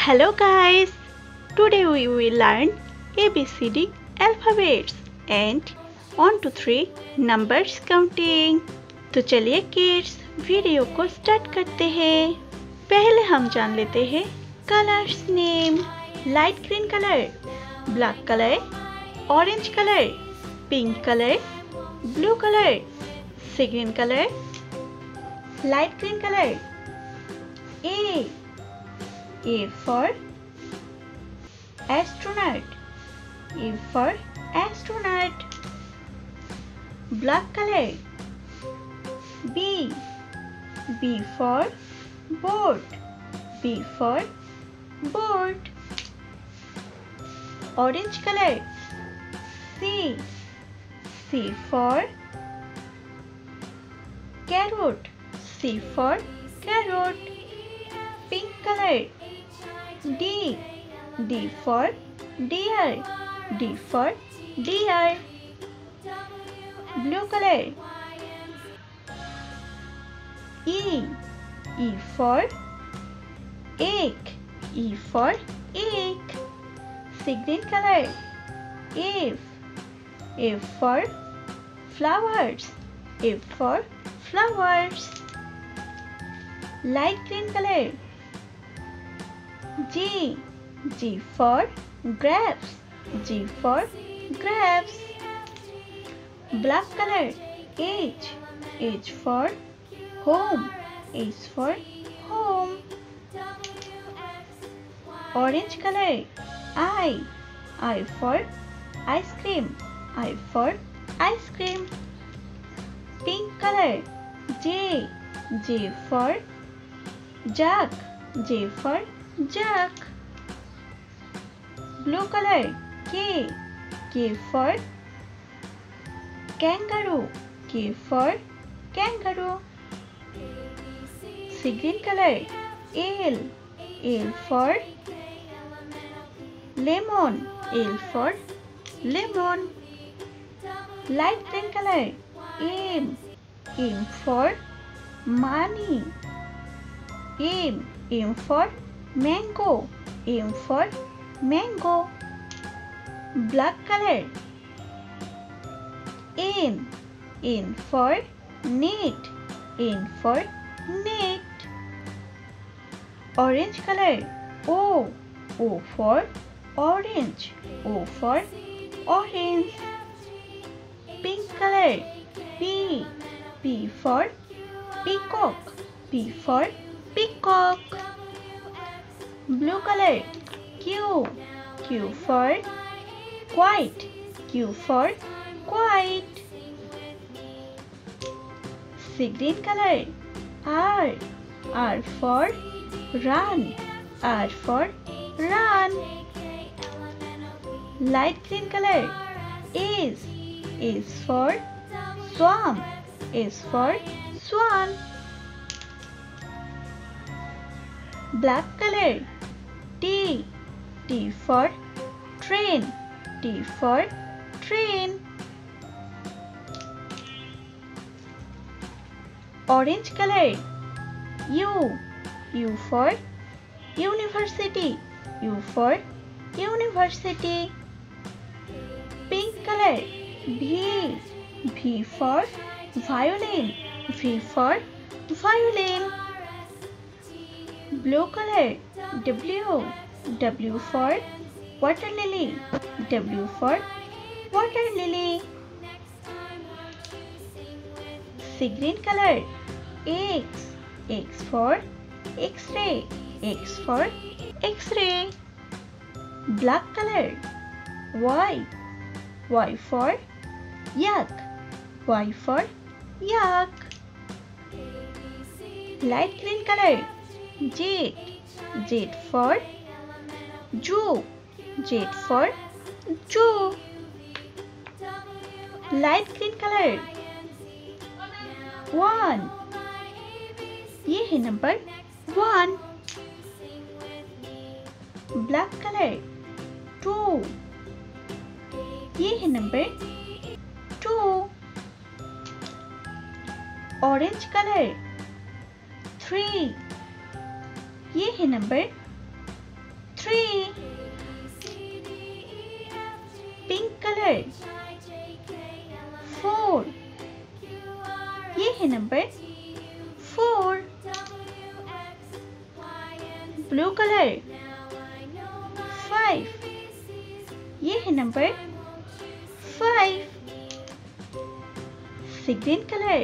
Hello guys, today we will learn ABCD alphabets and 1 to 3 numbers counting। तो चलिए kids video को start करते हैं। पहले हम जान लेते हैं colours name. Light green colour, black colour, orange colour, pink colour, blue colour, sea green colour. Light green colour A for astronaut, A for astronaut. Black color B for boat, B for boat. Orange color C for carrot, C for carrot. Pink color D for deer, D for deer. Blue color E for egg, E for egg. Sea green color F for flowers, F for flowers. Light green color G for grapes, G for grapes. Black color H for home, H for home. Orange color I for ice cream, I for ice cream. Pink color J for jug, J for jug. Blue color K for kangaroo, K for kangaroo. Sea green color L for lemon, L for lemon. Light green color M for money, M for mango, M for mango. Black color N for net, N for net. Orange color O for orange, O for orange. Pink color P for peacock, P for peacock. Blue color Q for quiet, Q for quiet. Sea green color R for run, R for run. Light green color S for swamp, S for swan. Black color T for train, T for train. Orange color U for university, U for university. Pink color V for violin, V for violin. Blue color W for water lily, W for water lily. Sea green color X for X-ray, X for X-ray. Black color Y for yak, Y for yak. Light green color Z for zoo, Z for zoo. Light green color 1, ये है number 1. Black color 2, ये है number 2. Orange color 3, ये है number 3. Pink color. 4. ये है number 4. Blue color. 5. ये है नंबर 5. Sea green color.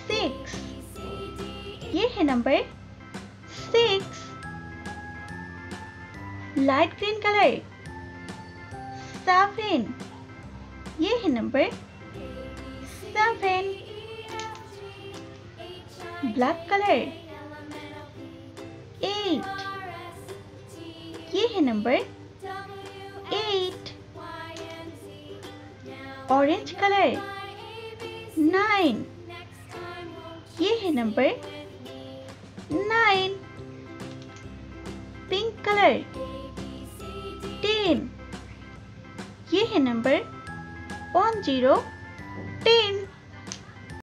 6. ये है नंबर 6. Light green color. 7. ये है नंबर 7. Black color. 8. ये है नंबर 8. Orange color. 9. ये है नंबर 9. Pink color. 10. ये है नंबर 10.